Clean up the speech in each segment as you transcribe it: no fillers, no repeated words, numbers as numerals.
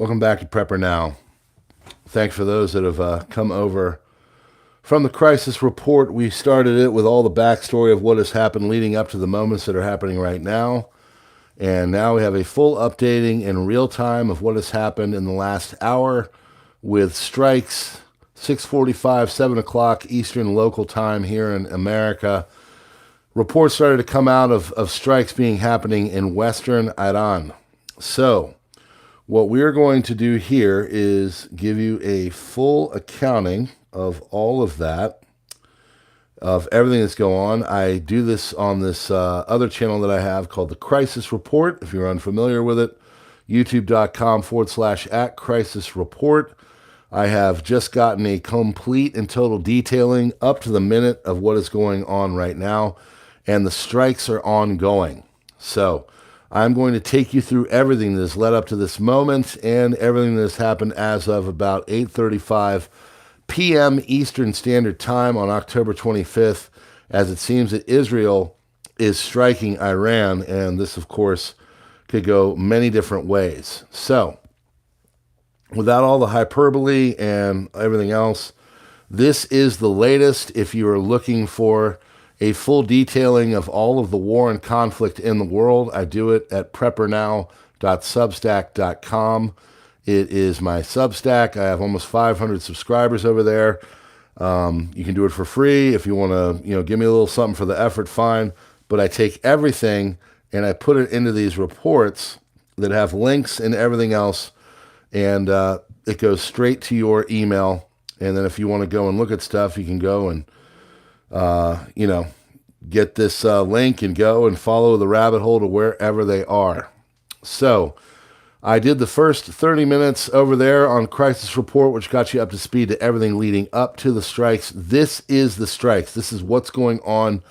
Welcome back to PrepperNow. Thanks for those that have come over from the crisis report. We started it with all the backstory of what has happened leading up to the moments that are happening right now. And now we have a full updating in real time of what has happened in the last hour with strikes, 6:45, 7 o'clock Eastern local time here in America. Reports started to come out of strikes being happening in Western Iran. So what we're going to do here is give you a full accounting of all of that, of everything that's going on. I do this on this other channel that I have called The Crisis Report. If you're unfamiliar with it, youtube.com/@crisisreport. I have just gotten a complete and total detailing up to the minute of what is going on right now, and the strikes are ongoing. So I'm going to take you through everything that has led up to this moment and everything that has happened as of about 8:35 p.m. Eastern Standard Time on October 25th, as it seems that Israel is striking Iran, and this, of course, could go many different ways. So, without all the hyperbole and everything else, this is the latest. If you are looking for a full detailing of all of the war and conflict in the world, I do it at PrepperNow.substack.com. It is my Substack. I have almost 500 subscribers over there. You can do it for free. If you want to, give me a little something for the effort, fine. But I take everything and I put it into these reports that have links and everything else, and it goes straight to your email. And then if you want to go and look at stuff, you can go and get this link and go and follow the rabbit hole to wherever they are. So I did the first 30 minutes over there on Crisis Report, which got you up to speed to everything leading up to the strikes. This is the strikes. This is what's going on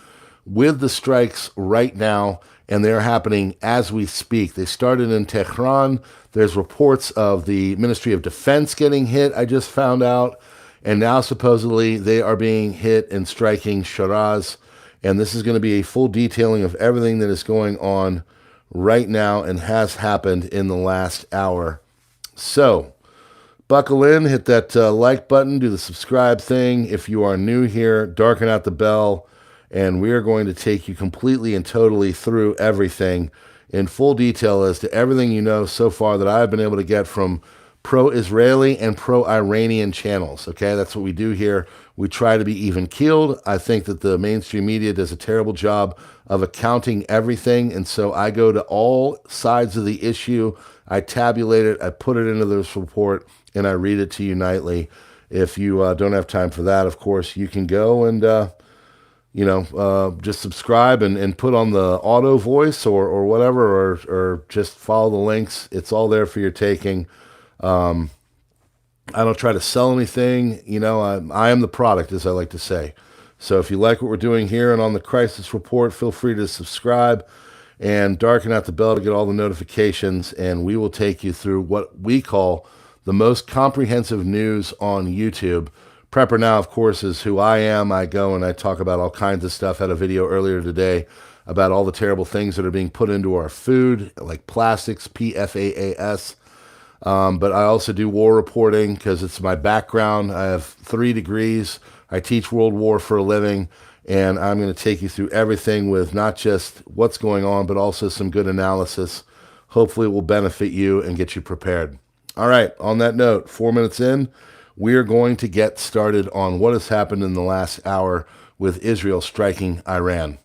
with the strikes right now, and they're happening as we speak. They started in Tehran. There's reports of the Ministry of Defense getting hit, I just found out. And now supposedly they are being hit and striking Shiraz. And this is going to be a full detailing of everything that is going on right now and has happened in the last hour. So buckle in, hit that like button, do the subscribe thing. If you are new here, darken out the bell, and we are going to take you completely and totally through everything in full detail as to everything you know so far that I've been able to get from pro-Israeli and pro-Iranian channels. Okay, that's what we do here. We try to be even-keeled. I think that the mainstream media does a terrible job of accounting everything, and so I go to all sides of the issue. I tabulate it, I put it into this report, and I read it to you nightly. If you don't have time for that, of course, you can go and just subscribe and put on the auto voice or whatever, or just follow the links. It's all there for your taking. I don't try to sell anything. I am the product, as I like to say. So if you like what we're doing here and on the Crisis Report, feel free to subscribe and darken out the bell to get all the notifications, and we will take you through what we call the most comprehensive news on YouTube. PrepperNow, of course, is who I am. I go and I talk about all kinds of stuff. I had a video earlier today about all the terrible things that are being put into our food, like plastics, PFAS. But I also do war reporting because it's my background. I have 3 degrees. I teach world war for a living, and I'm going to take you through everything with not just what's going on, but also some good analysis. Hopefully it will benefit you and get you prepared. All right, on that note, 4 minutes in, we are going to get started on what has happened in the last hour with Israel striking Iran.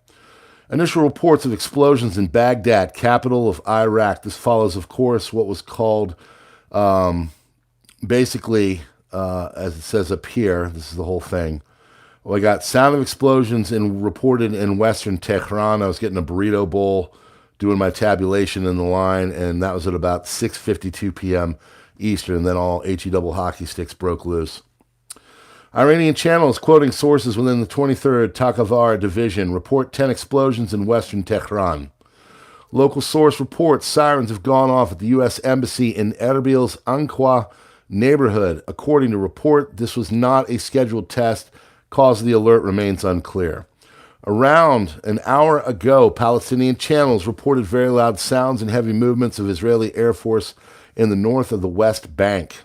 Initial reports of explosions in Baghdad, capital of Iraq. This follows, of course, what was called basically, as it says up here, this is the whole thing. Well, I got sound of explosions reported in western Tehran. I was getting a burrito bowl, doing my tabulation in the line, and that was at about 6:52 p.m. Eastern. Then all HE double hockey sticks broke loose. Iranian channels quoting sources within the 23rd Takavar Division report 10 explosions in western Tehran. Local source reports sirens have gone off at the U.S. Embassy in Erbil's Anqua neighborhood. According to report, this was not a scheduled test. Cause of the alert remains unclear. Around an hour ago, Palestinian channels reported very loud sounds and heavy movements of Israeli Air Force in the north of the West Bank.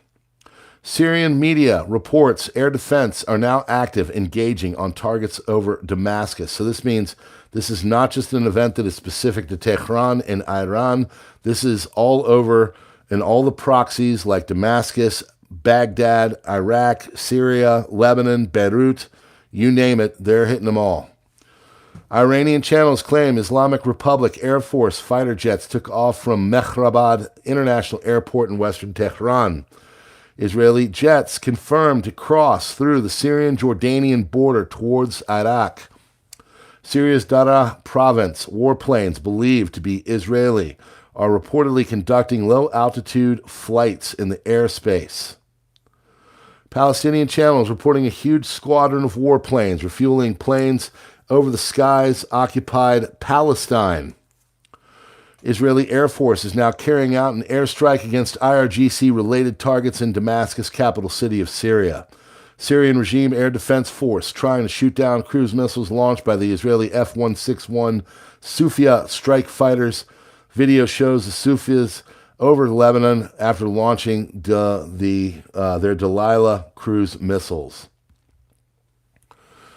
Syrian media reports air defense are now active, engaging on targets over Damascus. So this means this is not just an event that is specific to Tehran and Iran. This is all over in all the proxies like Damascus, Baghdad, Iraq, Syria, Lebanon, Beirut, you name it, they're hitting them all. Iranian channels claim Islamic Republic Air Force fighter jets took off from Mehrabad International Airport in western Tehran. Israeli jets confirmed to cross through the Syrian-Jordanian border towards Iraq. Syria's Daraa province warplanes believed to be Israeli are reportedly conducting low-altitude flights in the airspace. Palestinian channels reporting a huge squadron of warplanes refueling planes over the skies occupied Palestine. Israeli Air Force is now carrying out an airstrike against IRGC-related targets in Damascus, capital city of Syria. Syrian regime air defense force trying to shoot down cruise missiles launched by the Israeli F-161 Sufia strike fighters. Video shows the Sufias over Lebanon after launching their Delilah cruise missiles.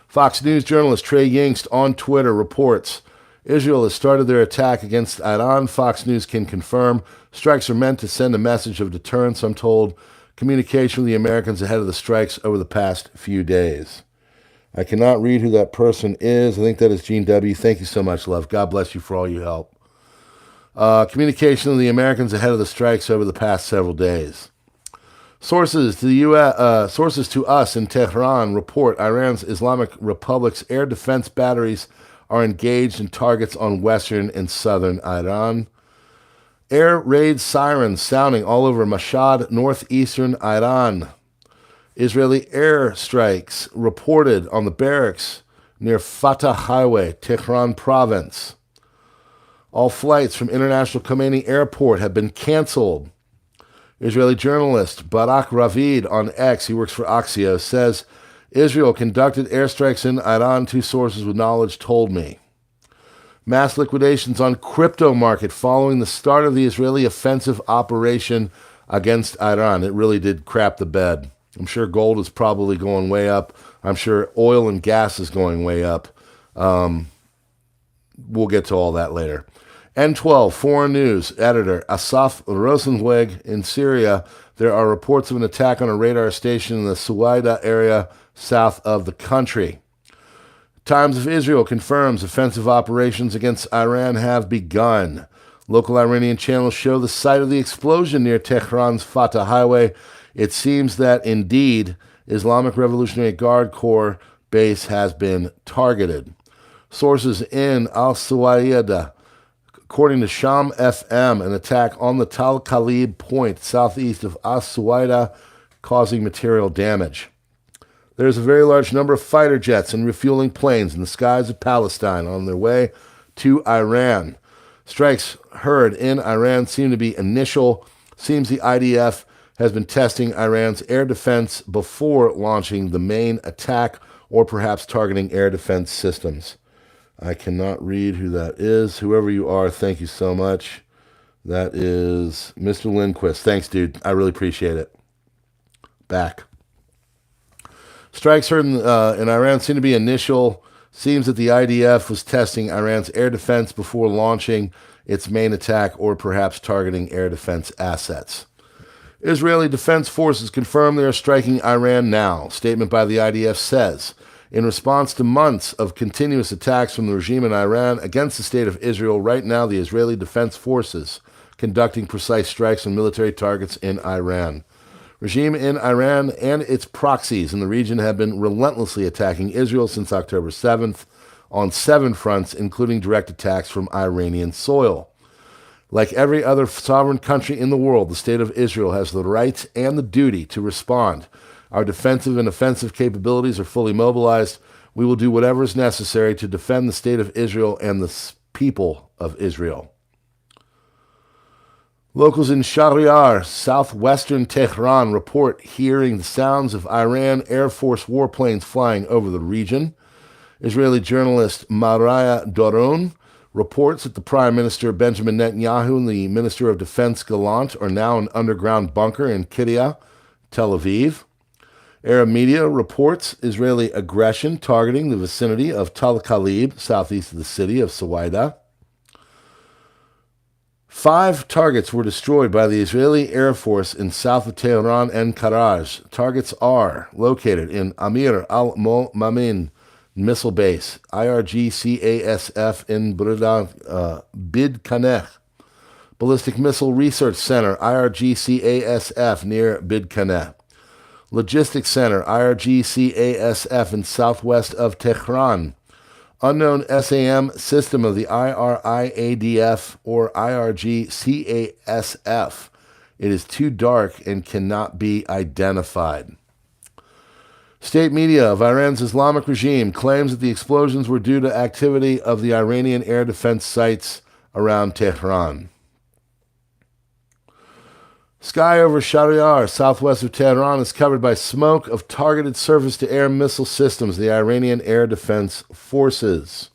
Fox News journalist Trey Yingst on Twitter reports Israel has started their attack against Iran. Fox News can confirm strikes are meant to send a message of deterrence, I'm told. Communication with the Americans ahead of the strikes over the past few days. I cannot read who that person is. I think that is Gene W. Thank you so much, love. God bless you for all your help. Communication with the Americans ahead of the strikes over the past several days. Sources to us in Tehran report Iran's Islamic Republic's air defense batteries are engaged in targets on western and southern Iran. Air raid sirens sounding all over Mashhad, northeastern Iran. Israeli air strikes reported on the barracks near Fatah Highway, Tehran province. All flights from International Khomeini Airport have been canceled. Israeli journalist Barak Ravid on X, he works for Axios, says Israel conducted airstrikes in Iran, two sources with knowledge told me. Mass liquidations on crypto market following the start of the Israeli offensive operation against Iran. It really did crap the bed. I'm sure gold is probably going way up. I'm sure oil and gas is going way up. We'll get to all that later. N12, Foreign News, editor Asaf Rosenweg in Syria. There are reports of an attack on a radar station in the Suwaida area south of the country. Times of Israel confirms offensive operations against Iran have begun. Local Iranian channels show the site of the explosion near Tehran's Fatah Highway. It seems that, indeed, Islamic Revolutionary Guard Corps base has been targeted. Sources in Al-Suwaida, according to Sham FM, an attack on the Tal Khalib point southeast of Al-Suwaida causing material damage. There's a very large number of fighter jets and refueling planes in the skies of Palestine on their way to Iran. Strikes heard in Iran seem to be initial. Seems the IDF has been testing Iran's air defense before launching the main attack or perhaps targeting air defense systems. I cannot read who that is. Whoever you are, thank you so much. That is Mr. Lindquist. Thanks, dude. I really appreciate it. Back. Strikes heard in Iran seem to be initial. Seems that the IDF was testing Iran's air defense before launching its main attack or perhaps targeting air defense assets. Israeli Defense Forces confirm they are striking Iran now. Statement by the IDF says, in response to months of continuous attacks from the regime in Iran against the state of Israel, right now the Israeli Defense Forces conducting precise strikes on military targets in Iran. Regime in Iran and its proxies in the region have been relentlessly attacking Israel since October 7th on 7 fronts, including direct attacks from Iranian soil. Like every other sovereign country in the world, the state of Israel has the right and the duty to respond. Our defensive and offensive capabilities are fully mobilized. We will do whatever is necessary to defend the state of Israel and the people of Israel. Locals in Shahryar, southwestern Tehran, report hearing the sounds of Iran Air Force warplanes flying over the region. Israeli journalist Maria Doron Reports that the Prime Minister Benjamin Netanyahu and the Minister of Defense Gallant are now in an underground bunker in Kiryat, Tel Aviv. Arab media reports Israeli aggression targeting the vicinity of Tal Khalib, southeast of the city of Sawaida. 5 targets were destroyed by the Israeli Air Force in south of Tehran and Karaj. Targets are located in Amir al-Mo'min Missile Base, IRGCASF in Bid Kaneh. Ballistic Missile Research Center, IRGCASF near Bid Kaneh. Logistics Center, IRGCASF in southwest of Tehran. Unknown SAM system of the IRIADF or IRGCASF. It is too dark and cannot be identified. State media of Iran's Islamic regime claims that the explosions were due to activity of the Iranian air defense sites around Tehran. Sky over Shahryar, southwest of Tehran, is covered by smoke of targeted surface-to-air missile systems of the Iranian Air Defense Forces.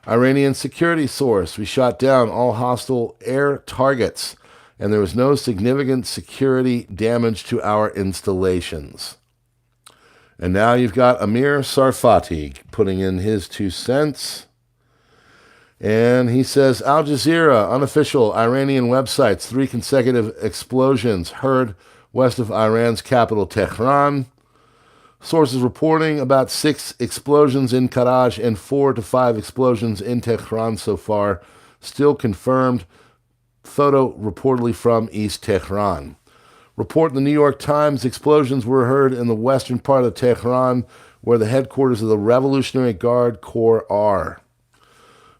Iranian security source: we shot down all hostile air targets, and there was no significant security damage to our installations. And now you've got Amir Sarfati putting in his 2 cents. And he says, Al Jazeera, unofficial Iranian websites, 3 consecutive explosions heard west of Iran's capital, Tehran. Sources reporting about 6 explosions in Karaj and 4 to 5 explosions in Tehran so far. Still confirmed. Photo reportedly from East Tehran. Report in the New York Times, explosions were heard in the western part of Tehran, where the headquarters of the Revolutionary Guard Corps are.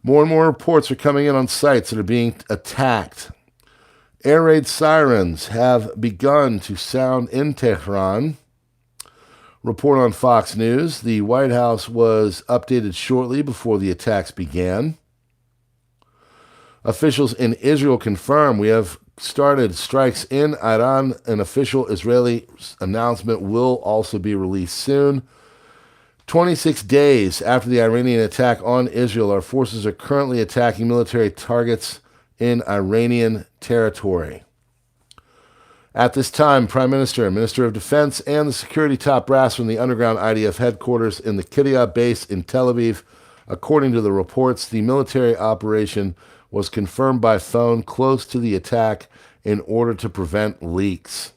More and more reports are coming in on sites that are being attacked. Air raid sirens have begun to sound in Tehran. Report on Fox News, the White House was updated shortly before the attacks began. Officials in Israel confirm we have started strikes in Iran. An official Israeli announcement will also be released soon. 26 days after the Iranian attack on Israel, our forces are currently attacking military targets in Iranian territory. At this time, Prime Minister, Minister of Defense, and the security top brass from the underground IDF headquarters in the Kiryat base in Tel Aviv. According to the reports, the military operation was confirmed by phone close to the attack in order to prevent leaks.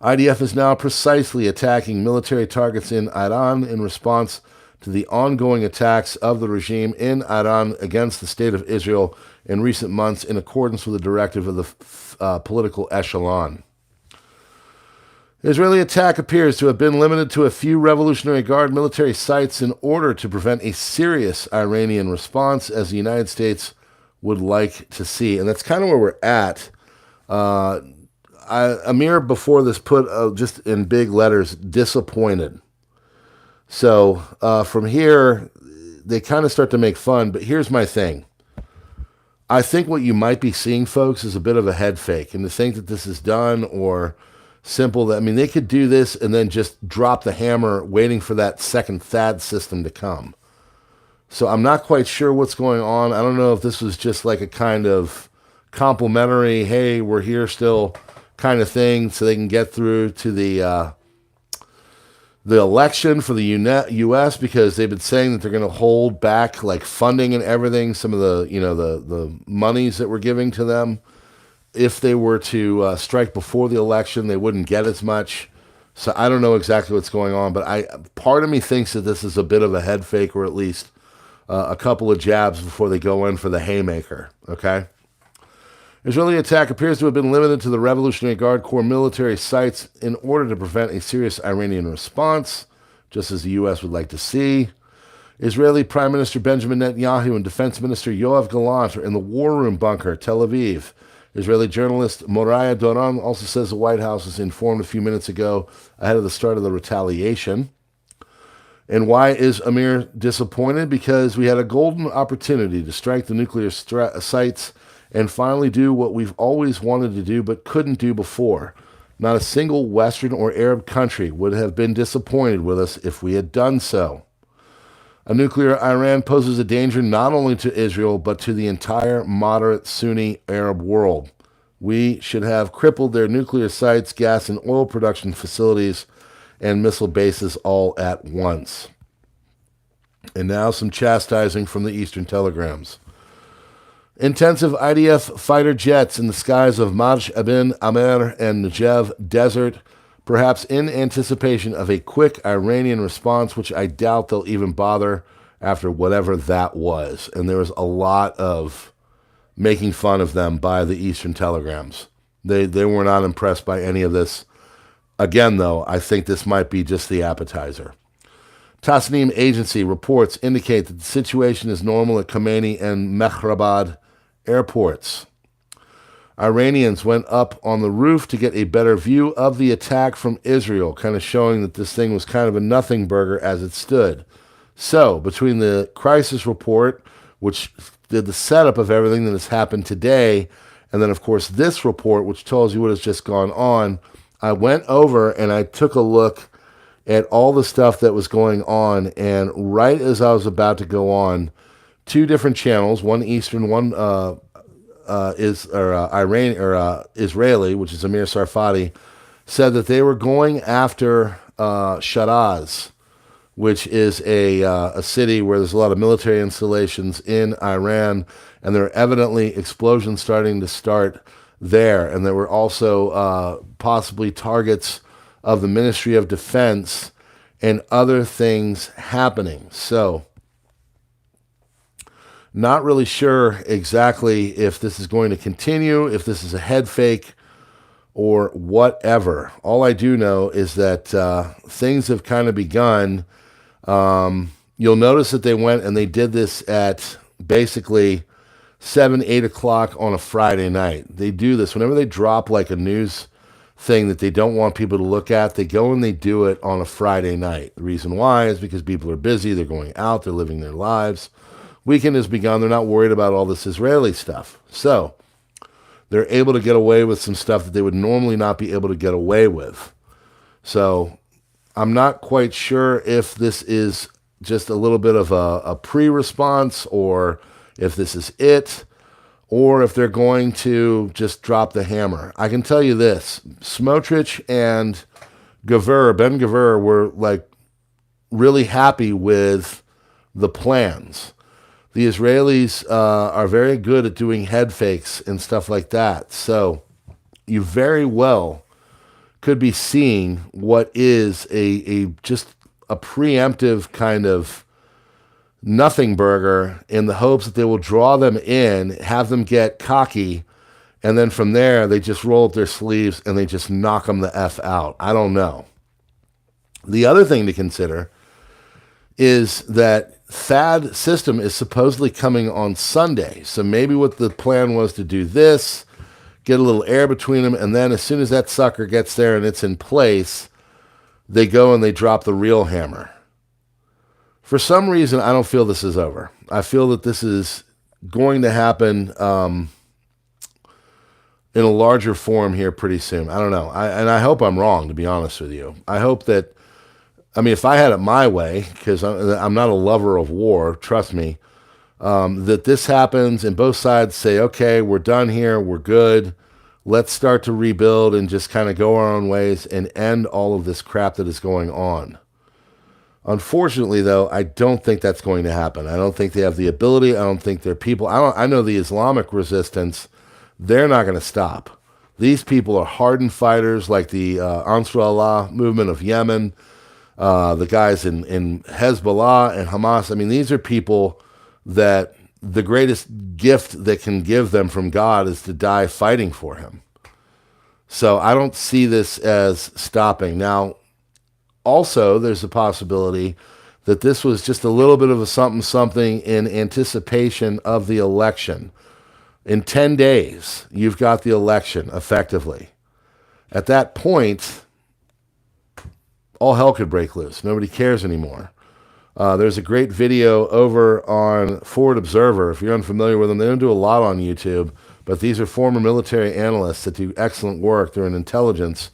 IDF is now precisely attacking military targets in Iran in response to the ongoing attacks of the regime in Iran against the State of Israel in recent months in accordance with the directive of the political echelon. The Israeli attack appears to have been limited to a few Revolutionary Guard military sites in order to prevent a serious Iranian response, as the United States would like to see. And that's kind of where we're at. Amir, before this, put just in big letters, disappointed. So from here, they kind of start to make fun. But here's my thing. I think what you might be seeing, folks, is a bit of a head fake. And to think that this is done or simple, that, I mean, they could do this and then just drop the hammer waiting for that second THAAD system to come. So I'm not quite sure what's going on. I don't know if this was just like a kind of complimentary, hey, we're here still kind of thing, so they can get through to the election for the U.S., because they've been saying that they're going to hold back like funding and everything, some of the, the monies that we're giving to them. If they were to strike before the election, they wouldn't get as much. So I don't know exactly what's going on, but part of me thinks that this is a bit of a head fake, or at least a couple of jabs before they go in for the haymaker, okay? Israeli attack appears to have been limited to the Revolutionary Guard Corps military sites in order to prevent a serious Iranian response, just as the U.S. would like to see. Israeli Prime Minister Benjamin Netanyahu and Defense Minister Yoav Gallant are in the war room bunker, Tel Aviv. Israeli journalist Moraya Doron also says the White House was informed a few minutes ago ahead of the start of the retaliation. And why is Amir disappointed? Because we had a golden opportunity to strike the nuclear sites and finally do what we've always wanted to do but couldn't do before. Not a single Western or Arab country would have been disappointed with us if we had done so. A nuclear Iran poses a danger not only to Israel, but to the entire moderate Sunni Arab world. We should have crippled their nuclear sites, gas and oil production facilities, and missile bases all at once. And now some chastising from the Eastern telegrams. Intensive IDF fighter jets in the skies of Marj Ibn Amr and Negev Desert, perhaps in anticipation of a quick Iranian response, which I doubt they'll even bother after whatever that was. And there was a lot of making fun of them by the Eastern telegrams. They were not impressed by any of this. Again, though, I think this might be just the appetizer. Tasnim agency reports indicate that the situation is normal at Khomeini and Mehrabad airports. Iranians went up on the roof to get a better view of the attack from Israel, kind of showing that this thing was kind of a nothing burger as it stood. So, between the crisis report, which did the setup of everything that has happened today, and then, of course, this report, which tells you what has just gone on, I went over and I took a look at all the stuff that was going on, and right as I was about to go on, two different channels, one Eastern, one Israeli, which is Amir Sarfati, said that they were going after Shiraz, which is a city where there's a lot of military installations in Iran, and there are evidently explosions starting to start there. And there were also possibly targets of the Ministry of Defense and other things happening. So, not really sure exactly if this is going to continue, if this is a head fake, or whatever. All I do know is that things have kind of begun. You'll notice that they went and they did this at basically 7, 8 o'clock on a Friday night. They do this whenever they drop like a news thing that they don't want people to look at. They go and they do it on a Friday night. The reason why is because people are busy. They're going out. They're living their lives. Weekend has begun. They're not worried about all this Israeli stuff. So they're able to get away with some stuff that they would normally not be able to get away with. So I'm not quite sure if this is just a little bit of a pre-response, or if this is it, or if they're going to just drop the hammer. I can tell you this. Smotrich and Ben Gvir were like really happy with the plans. The Israelis are very good at doing head fakes and stuff like that. So you very well could be seeing what is just a preemptive kind of nothing burger in the hopes that they will draw them in, have them get cocky, and then from there they just roll up their sleeves and they just knock them the F out. I don't know. The other thing to consider is that THAAD system is supposedly coming on Sunday. So maybe what the plan was to do this, get a little air between them, and then as soon as that sucker gets there and it's in place, they go and they drop the real hammer. For some reason, I don't feel this is over. I feel that this is going to happen in a larger form here pretty soon. I don't know. I hope I'm wrong, to be honest with you. I hope that, if I had it my way, because I'm not a lover of war, trust me, that this happens and both sides say, okay, we're done here, we're good, let's start to rebuild and just kind of go our own ways and end all of this crap that is going on. Unfortunately, though, I don't think that's going to happen. I don't think they have the ability. I don't think they're people. I know the Islamic resistance, they're not going to stop. These people are hardened fighters like the Ansar Allah movement of Yemen, the guys in Hezbollah and Hamas. These are people that the greatest gift that can give them from God is to die fighting for him. So I don't see this as stopping. Now, also, there's a possibility that this was just a little bit of a something in anticipation of the election. In 10 days, you've got the election, effectively. At that point, all hell could break loose. Nobody cares anymore. There's a great video over on Forward Observer. If you're unfamiliar with them, they don't do a lot on YouTube, but these are former military analysts that do excellent work. They're in intelligence.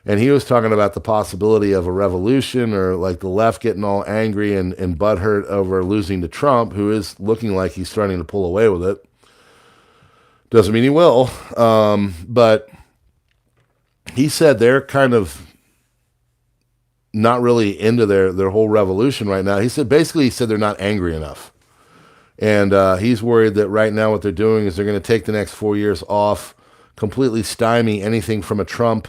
And he was talking about the possibility of a revolution, or like the left getting all angry and butthurt over losing to Trump, who is looking like he's starting to pull away with it. Doesn't mean he will. But he said they're kind of not really into their whole revolution right now. He said they're not angry enough. And he's worried that right now what they're doing is they're going to take the next 4 years off, completely stymie anything from a Trump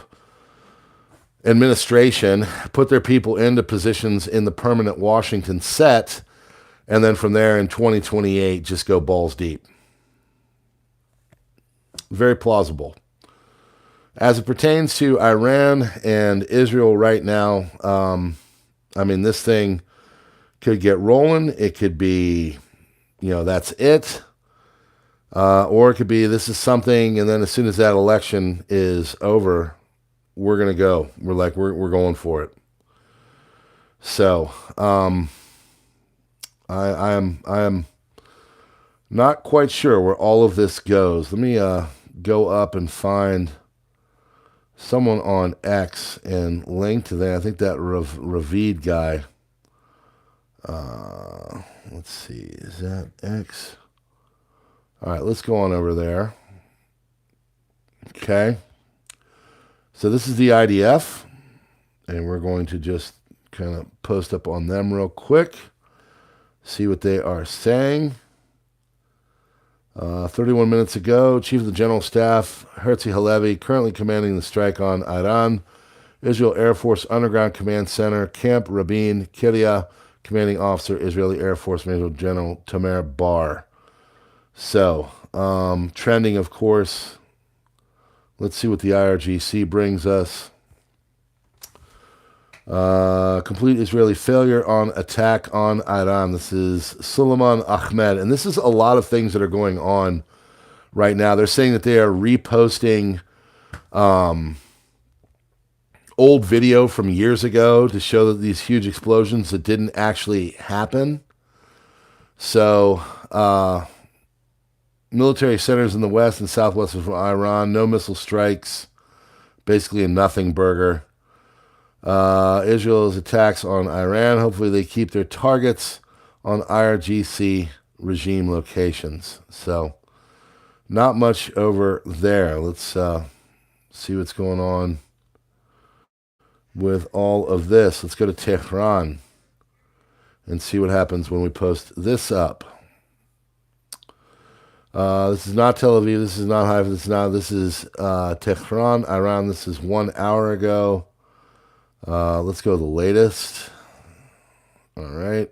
administration, put their people into positions in the permanent Washington set, and then from there in 2028 just go balls deep. Very plausible. As it pertains to Iran and Israel right now, this thing could get rolling. It could be, that's it. Or it could be this is something, and then as soon as that election is over, we're going to go. We're going for it. So, I am not quite sure where all of this goes. Let me go up and find someone on X and link to that. I think that Ravid guy. Let's see. Is that X? All right, let's go on over there. Okay. So this is the IDF, and we're going to just kind of post up on them real quick, see what they are saying. 31 minutes ago, Chief of the General Staff, Herzi Halevi, currently commanding the strike on Iran. Israel Air Force Underground Command Center, Camp Rabin, Kiryat, commanding officer, Israeli Air Force Major General Tamer Bar. So, trending, of course. Let's see what the IRGC brings us. Complete Israeli failure on attack on Iran. This is Suleiman Ahmed. And this is a lot of things that are going on right now. They're saying that they are reposting old video from years ago to show that these huge explosions that didn't actually happen. So, military centers in the west and southwest of Iran, no missile strikes, basically a nothing burger. Israel's attacks on Iran, hopefully they keep their targets on IRGC regime locations. So, not much over there. Let's see what's going on with all of this. Let's go to Tehran and see what happens when we post this up. This is not Tel Aviv. This is not Haifa. This is Tehran, Iran. This is 1 hour ago. Let's go to the latest. All right.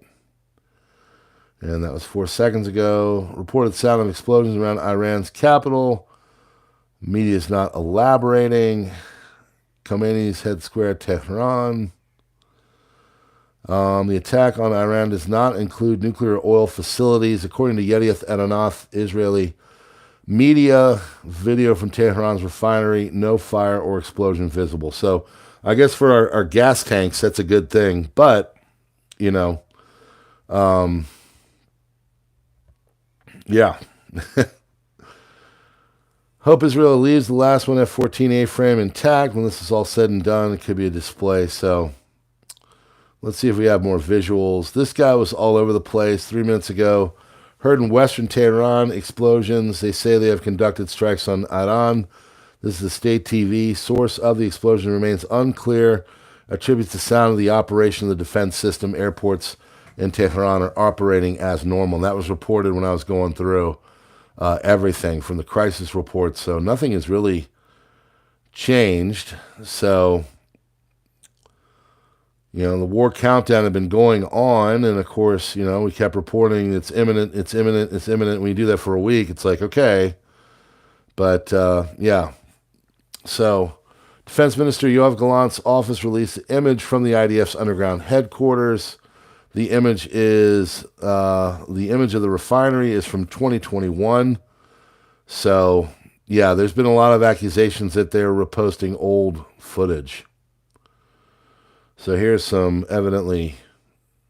And that was 4 seconds ago. Reported sound of explosions around Iran's capital. Media is not elaborating. Khomeini's head square, Tehran. The attack on Iran does not include nuclear oil facilities. According to Yedioth Ahronoth, Israeli media, video from Tehran's refinery, no fire or explosion visible. So I guess for our gas tanks, that's a good thing. But, yeah. Hope Israel leaves the last one F-14 A-frame intact. When this is all said and done, it could be a display. So let's see if we have more visuals. This guy was all over the place 3 minutes ago. Heard in western Tehran, explosions. They say they have conducted strikes on Iran. This is the state TV. Source of the explosion remains unclear. Attributes the sound of the operation of the defense system. Airports in Tehran are operating as normal. And that was reported when I was going through everything from the crisis report. So nothing has really changed. So, the war countdown had been going on, and of course, we kept reporting it's imminent, it's imminent, it's imminent. When you do that for a week, it's like, okay. But, yeah. So, Defense Minister Yoav Gallant's office released an image from the IDF's underground headquarters. The image is, the image of the refinery is from 2021. So, yeah, there's been a lot of accusations that they're reposting old footage. So here's some evidently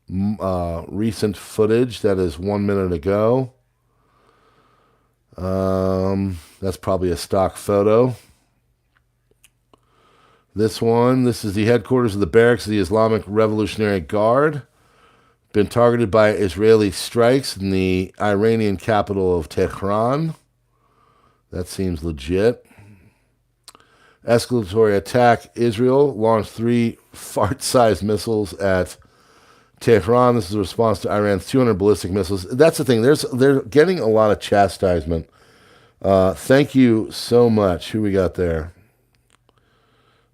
recent footage that is 1 minute ago. That's probably a stock photo. This is the headquarters of the barracks of the Islamic Revolutionary Guard. Been targeted by Israeli strikes in the Iranian capital of Tehran. That seems legit. Escalatory attack. Israel launched 3 fart-sized missiles at Tehran. This is a response to Iran's 200 ballistic missiles. That's the thing. They're getting a lot of chastisement. Thank you so much. Who we got there?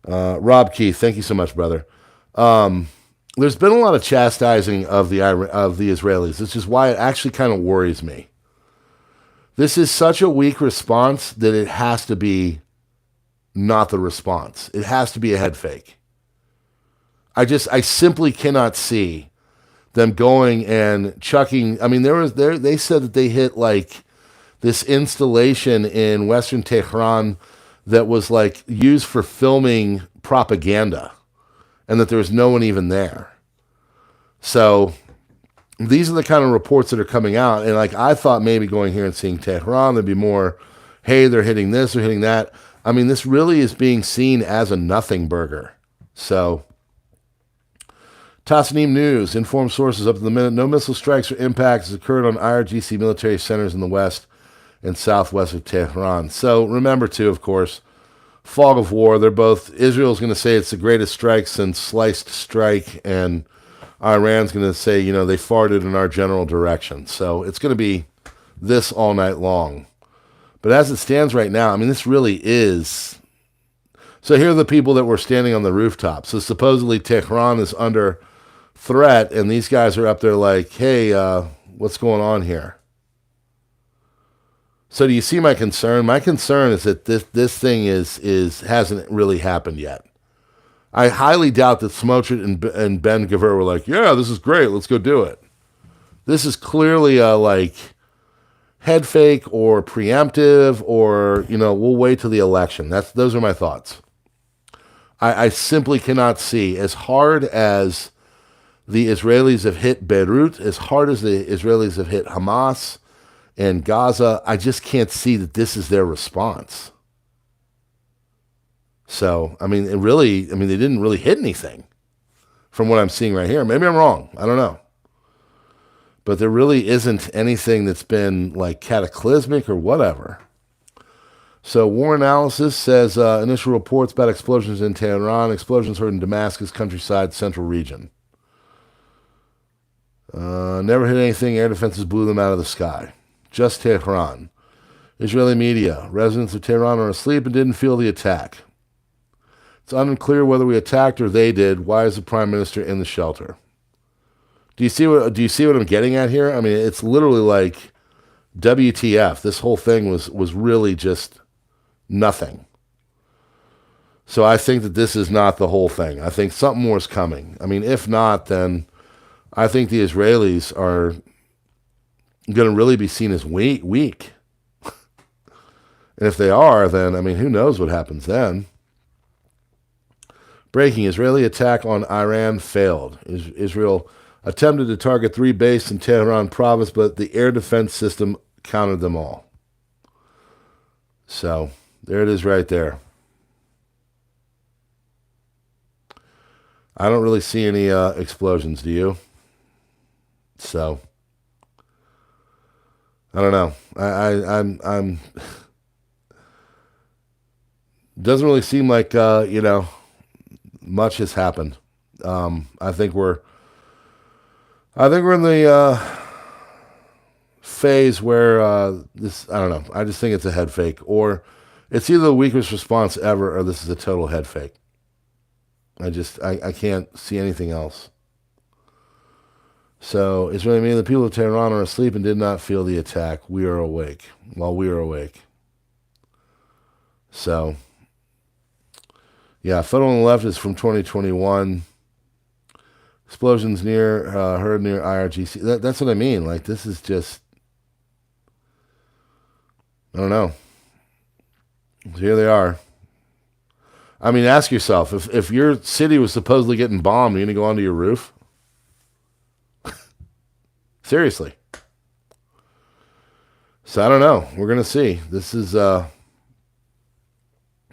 Rob Keith. Thank you so much, brother. There's been a lot of chastising of the Israelis. This is why it actually kind of worries me. This is such a weak response that it has to be not the response. It has to be a head fake. I simply cannot see them going and chucking. I mean, they said that they hit like this installation in Western Tehran that was like used for filming propaganda, and that there was no one even there. So these are the kind of reports that are coming out. And like, I thought maybe going here and seeing Tehran, there'd be more, hey, they're hitting this, they're hitting that. I mean, this really is being seen as a nothing burger. So, Tasnim News, informed sources up to the minute, no missile strikes or impacts has occurred on IRGC military centers in the west and southwest of Tehran. So, remember too, of course, fog of war. They're both, Israel's going to say it's the greatest strike since sliced strike, and Iran's going to say, you know, they farted in our general direction. So, it's going to be this all night long. But as it stands right now, I mean, this really is. So here are the people that were standing on the rooftop. So supposedly Tehran is under threat, and these guys are up there like, hey, what's going on here? So do you see my concern? My concern is that this thing hasn't really happened yet. I highly doubt that Smotrich and Ben Gvir were like, yeah, this is great, let's go do it. This is clearly a like head fake or preemptive, or, you know, we'll wait till the election. Those are my thoughts. I simply cannot see, as hard as the Israelis have hit Beirut, as hard as the Israelis have hit Hamas and Gaza, I just can't see that this is their response. So, I mean, they didn't really hit anything from what I'm seeing right here. Maybe I'm wrong. I don't know. But there really isn't anything that's been like cataclysmic or whatever. So war analysis says initial reports about explosions in Tehran, explosions heard in Damascus countryside central region. Never hit anything, air defenses blew them out of the sky. Just Tehran. Israeli media, residents of Tehran are asleep and didn't feel the attack. It's unclear whether we attacked or they did. Why is the prime minister in the shelter? Do you see what I'm getting at here? I mean, it's literally like WTF. This whole thing was really just nothing. So I think that this is not the whole thing. I think something more is coming. I mean, if not, then I think the Israelis are going to really be seen as weak. And if they are, then, I mean, who knows what happens then? Breaking, Israeli attack on Iran failed. Israel attempted to target 3 bases in Tehran province, but the air defense system countered them all. So, there it is right there. I don't really see any explosions, do you? So, I don't know. I'm doesn't really seem like, much has happened. I think we're in the phase where I don't know. I just think it's a head fake, or it's either the weakest response ever, or this is a total head fake. I can't see anything else. So it's really mean the people of Tehran are asleep and did not feel the attack. We are awake. While we are awake. So, yeah, photo on the left is from 2021. Explosions heard near IRGC. That's what I mean. Like, this is just, I don't know. So here they are. I mean, ask yourself, if your city was supposedly getting bombed, are you going to go onto your roof? Seriously. So I don't know. We're going to see. This is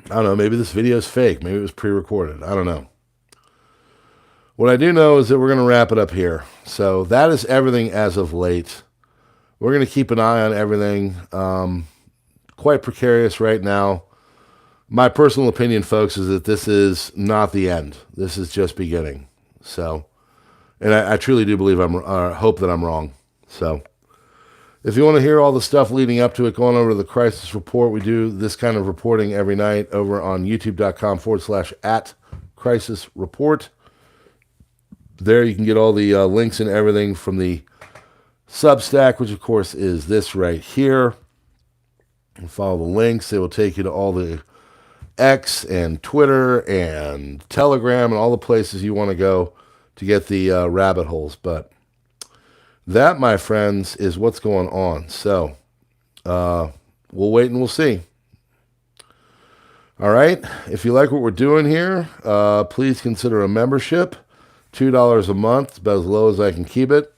I don't know, maybe this video is fake. Maybe it was pre-recorded. I don't know. What I do know is that we're going to wrap it up here. So that is everything as of late. We're going to keep an eye on everything. Quite precarious right now. My personal opinion, folks, is that this is not the end. This is just beginning. So, and I truly do believe hope that I'm wrong. So, if you want to hear all the stuff leading up to it, go on over to the Crisis Report. We do this kind of reporting every night over on youtube.com/@Crisis Report. There you can get all the links and everything from the SUBSTACK, which of course is this right here. And follow the links. They will take you to all the X and Twitter and Telegram and all the places you want to go to get the rabbit holes. But that, my friends, is what's going on. So we'll wait and we'll see. All right. If you like what we're doing here, please consider a membership. $2 a month. It's about as low as I can keep it.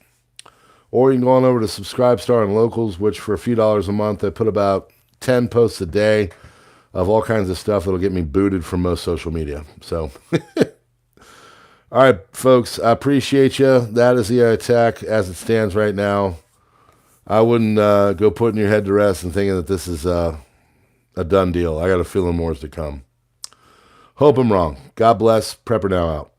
Or you can go on over to Subscribestar and Locals, which for a few dollars a month, I put about 10 posts a day of all kinds of stuff that'll get me booted from most social media. So, all right, folks, I appreciate you. That is the attack as it stands right now. I wouldn't go putting your head to rest and thinking that this is a done deal. I got a feeling more is to come. Hope I'm wrong. God bless. PrepperNow out.